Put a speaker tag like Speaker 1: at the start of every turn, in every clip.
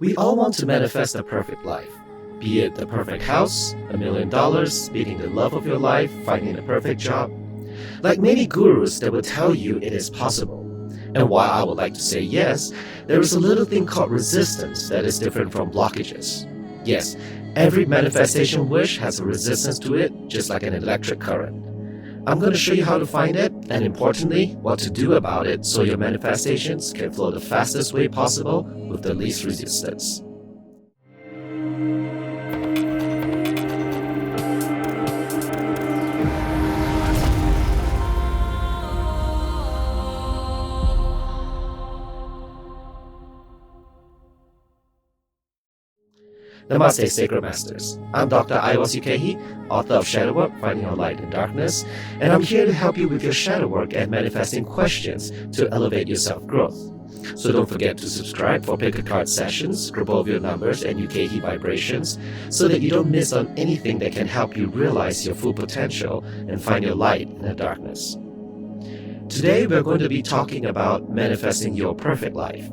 Speaker 1: We all want to manifest the perfect life, be it the perfect house, $1 million, meeting the love of your life, finding the perfect job. Like many gurus, they will tell you it is possible. And while I would like to say yes, there is a little thing called resistance that is different from blockages. Yes, every manifestation wish has a resistance to it, just like an electric current. I'm going to show you how to find it, and importantly, what to do about it so your manifestations can flow the fastest way possible with the least resistance. Namaste, Sacred Masters. I'm Dr. Ayahuasca Kehi, author of Shadow Work, Finding Your Light in Darkness, and I'm here to help you with your shadow work and manifesting questions to elevate your self-growth. So don't forget to subscribe for pick a card sessions, Grabovio numbers, and UKE vibrations, so that you don't miss on anything that can help you realize your full potential and find your light in the darkness. Today, we're going to be talking about manifesting your perfect life.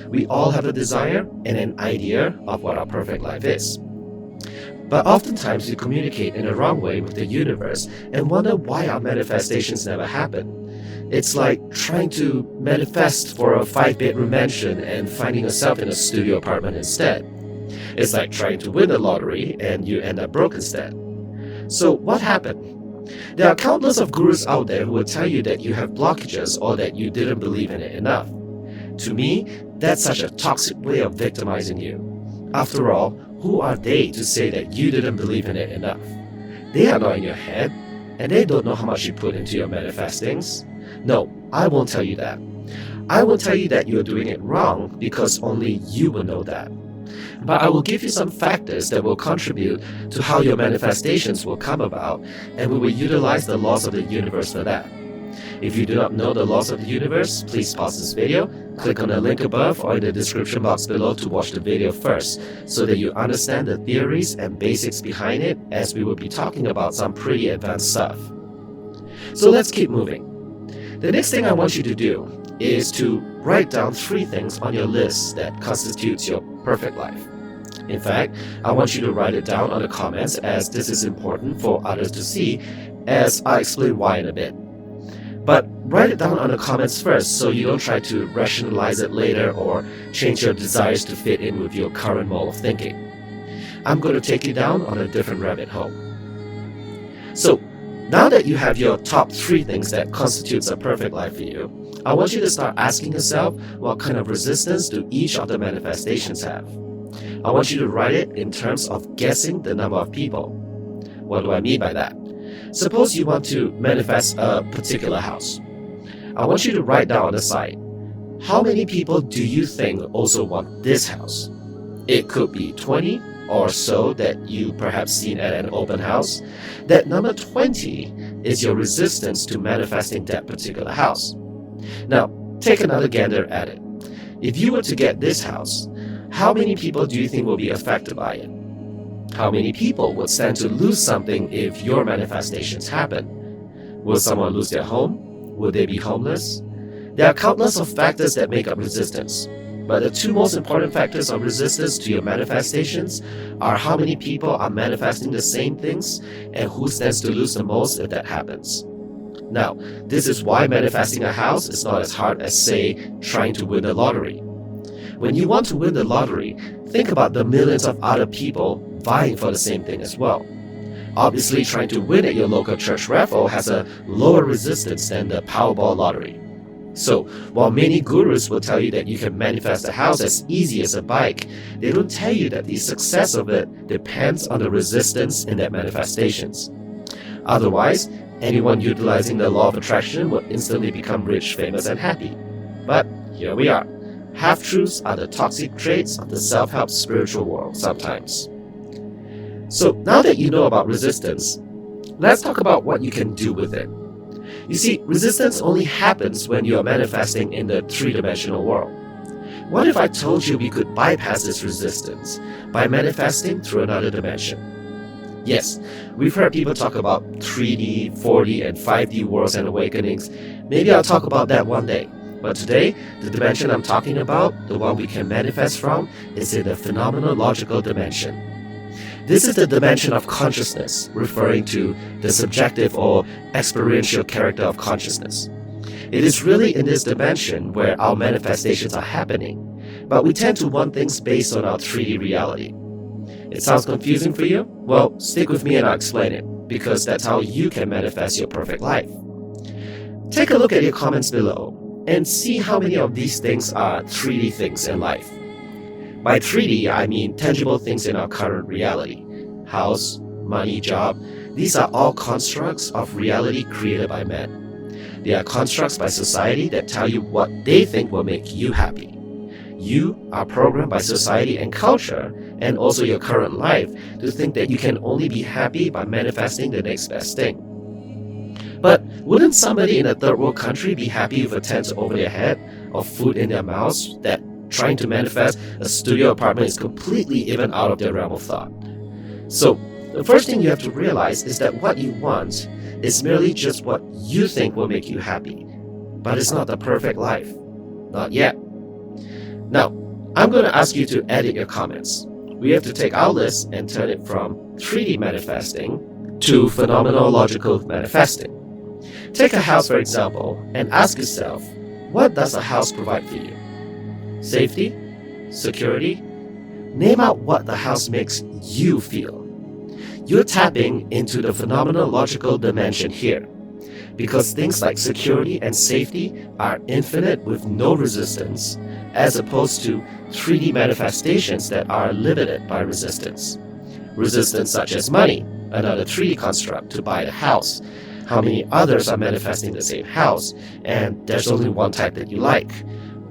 Speaker 1: We all have a desire and an idea of what our perfect life is. But oftentimes we communicate in the wrong way with the universe and wonder why our manifestations never happen. It's like trying to manifest for a 5-bedroom mansion and finding yourself in a studio apartment instead. It's like trying to win the lottery and you end up broke instead. So what happened? There are countless of gurus out there who will tell you that you have blockages or that you didn't believe in it enough. To me, that's such a toxic way of victimizing you. After all, who are they to say that you didn't believe in it enough? They are not in your head, and they don't know how much you put into your manifestings. No, I won't tell you that. I will tell you that you are doing it wrong because only you will know that. But I will give you some factors that will contribute to how your manifestations will come about, and we will utilize the laws of the universe for that. If you do not know the laws of the universe, please pause this video, click on the link above or in the description box below to watch the video first, so that you understand the theories and basics behind it, as we will be talking about some pretty advanced stuff. So let's keep moving. The next thing I want you to do is to write down 3 things on your list that constitutes your perfect life. In fact, I want you to write it down on the comments, as this is important for others to see, as I explain why in a bit. But write it down on the comments first so you don't try to rationalize it later or change your desires to fit in with your current mode of thinking. I'm going to take you down on a different rabbit hole. So, now that you have your top 3 things that constitutes a perfect life for you, I want you to start asking yourself what kind of resistance do each of the manifestations have. I want you to write it in terms of guessing the number of people. What do I mean by that? Suppose you want to manifest a particular house. I want you to write down on the side, how many people do you think also want this house? It could be 20 or so that you perhaps seen at an open house. That number 20 is your resistance to manifesting that particular house. Now, take another gander at it. If you were to get this house, how many people do you think will be affected by it? How many people would stand to lose something if your manifestations happen? Will someone lose their home? Will they be homeless? There are countless of factors that make up resistance, but the 2 most important factors of resistance to your manifestations are how many people are manifesting the same things and who stands to lose the most if that happens. Now, this is why manifesting a house is not as hard as, say, trying to win the lottery. When you want to win the lottery, think about the millions of other people vying for the same thing as well. Obviously, trying to win at your local church raffle has a lower resistance than the Powerball lottery. So, while many gurus will tell you that you can manifest a house as easy as a bike, they don't tell you that the success of it depends on the resistance in that manifestations. Otherwise, anyone utilizing the law of attraction will instantly become rich, famous, and happy. But here we are. Half-truths are the toxic traits of the self-help spiritual world sometimes. So now that you know about resistance, let's talk about what you can do with it. You see, resistance only happens when you are manifesting in the 3-dimensional world. What if I told you we could bypass this resistance by manifesting through another dimension? Yes, we've heard people talk about 3D, 4D, and 5D worlds and awakenings. Maybe I'll talk about that one day. But today, the dimension I'm talking about, the one we can manifest from, is in the phenomenological dimension. This is the dimension of consciousness, referring to the subjective or experiential character of consciousness. It is really in this dimension where our manifestations are happening, but we tend to want things based on our 3D reality. It sounds confusing for you? Well, stick with me and I'll explain it, because that's how you can manifest your perfect life. Take a look at your comments below and see how many of these things are 3D things in life. By 3D, I mean tangible things in our current reality. House, money, job, these are all constructs of reality created by men. They are constructs by society that tell you what they think will make you happy. You are programmed by society and culture, and also your current life, to think that you can only be happy by manifesting the next best thing. But wouldn't somebody in a third world country be happy with a tent over their head or food in their mouths that trying to manifest a studio apartment is completely even out of their realm of thought? So, the first thing you have to realize is that what you want is merely just what you think will make you happy. But it's not the perfect life. Not yet. Now, I'm going to ask you to edit your comments. We have to take our list and turn it from 3D manifesting to phenomenological manifesting. Take a house, for example, and ask yourself, what does a house provide for you? Safety? Security? Name out what the house makes you feel. You're tapping into the phenomenological dimension here, because things like security and safety are infinite with no resistance, as opposed to 3D manifestations that are limited by resistance. Resistance such as money, another 3D construct to buy the house. How many others are manifesting the same house, and there's only one type that you like.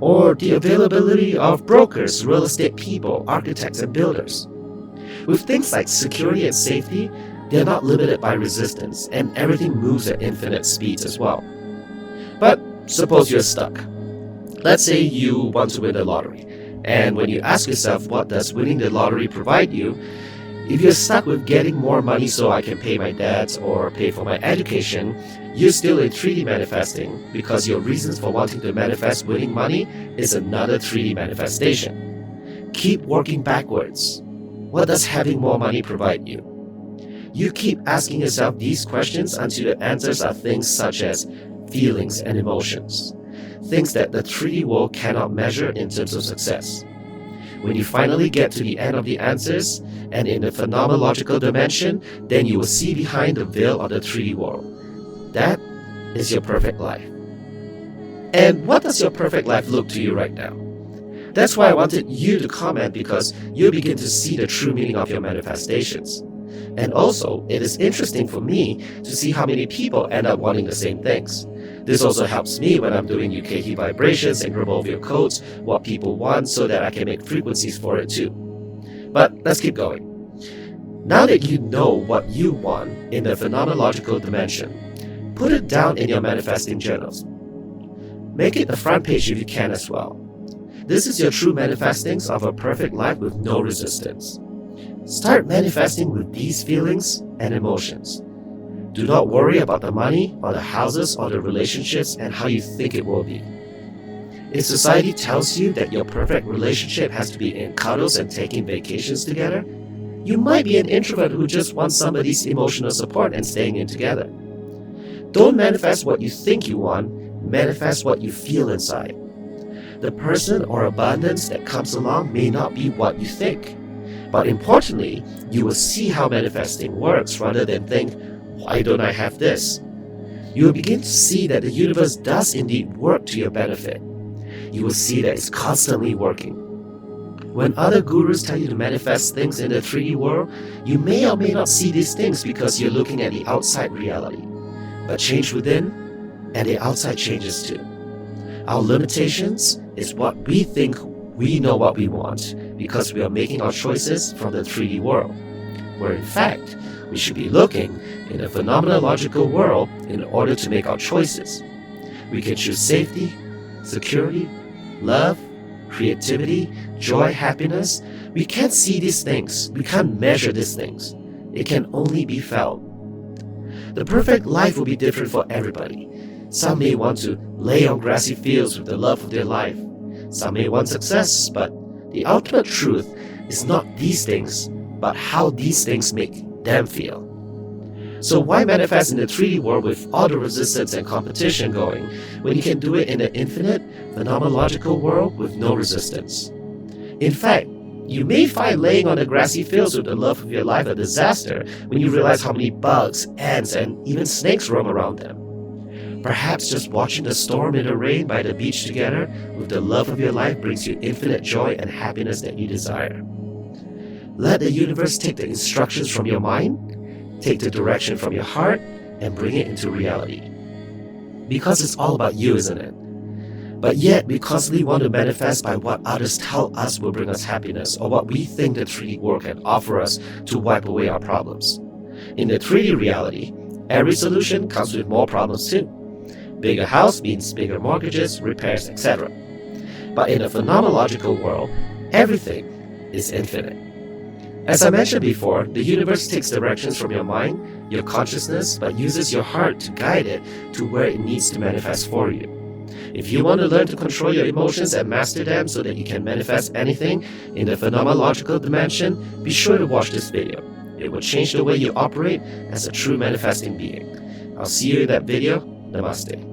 Speaker 1: Or the availability of brokers, real estate people, architects, and builders. With things like security and safety, they're not limited by resistance, and everything moves at infinite speeds as well. But suppose you're stuck. Let's say you want to win the lottery, and when you ask yourself what does winning the lottery provide you, if you're stuck with getting more money so I can pay my debts or pay for my education, you're still in 3D manifesting, because your reasons for wanting to manifest winning money is another 3D manifestation. Keep working backwards. What does having more money provide you? You keep asking yourself these questions until the answers are things such as feelings and emotions, things that the 3D world cannot measure in terms of success. When you finally get to the end of the answers, and in the phenomenological dimension, then you will see behind the veil of the 3D world. That is your perfect life. And what does your perfect life look to you right now? That's why I wanted you to comment, because you'll begin to see the true meaning of your manifestations. And also, it is interesting for me to see how many people end up wanting the same things. This also helps me when I'm doing UKT vibrations and Grabovia codes, what people want, so that I can make frequencies for it too. But let's keep going. Now that you know what you want in the phenomenological dimension, put it down in your manifesting journals. Make it the front page if you can as well. This is your true manifestings of a perfect life with no resistance. Start manifesting with these feelings and emotions. Do not worry about the money or the houses or the relationships and how you think it will be. If society tells you that your perfect relationship has to be in cuddles and taking vacations together, you might be an introvert who just wants somebody's emotional support and staying in together. Don't manifest what you think you want, manifest what you feel inside. The person or abundance that comes along may not be what you think. But importantly, you will see how manifesting works rather than think, why don't I have this? You will begin to see that the universe does indeed work to your benefit. You will see that it's constantly working. When other gurus tell you to manifest things in the 3D world, you may or may not see these things because you're looking at the outside reality. But change within, and the outside changes too. Our limitations is what we think we know what we want, because we are making our choices from the 3D world, where in fact, we should be looking in the phenomenological world in order to make our choices. We can choose safety, security, love, creativity, joy, happiness. We can't see these things. We can't measure these things. It can only be felt. The perfect life will be different for everybody. Some may want to lay on grassy fields with the love of their life. Some may want success, but the ultimate truth is not these things, but how these things make them feel. So why manifest in the 3D world with all the resistance and competition going, when you can do it in the infinite, phenomenological world with no resistance? In fact, you may find laying on the grassy fields with the love of your life a disaster when you realize how many bugs, ants, and even snakes roam around them. Perhaps just watching the storm in the rain by the beach together with the love of your life brings you infinite joy and happiness that you desire. Let the universe take the instructions from your mind, take the direction from your heart, and bring it into reality. Because it's all about you, isn't it? But yet, we constantly want to manifest by what others tell us will bring us happiness, or what we think the 3D world can offer us to wipe away our problems. In the 3D reality, every solution comes with more problems too. Bigger house means bigger mortgages, repairs, etc. But in the phenomenological world, everything is infinite. As I mentioned before, the universe takes directions from your mind, your consciousness, but uses your heart to guide it to where it needs to manifest for you. If you want to learn to control your emotions and master them so that you can manifest anything in the phenomenological dimension, be sure to watch this video. It will change the way you operate as a true manifesting being. I'll see you in that video. Namaste.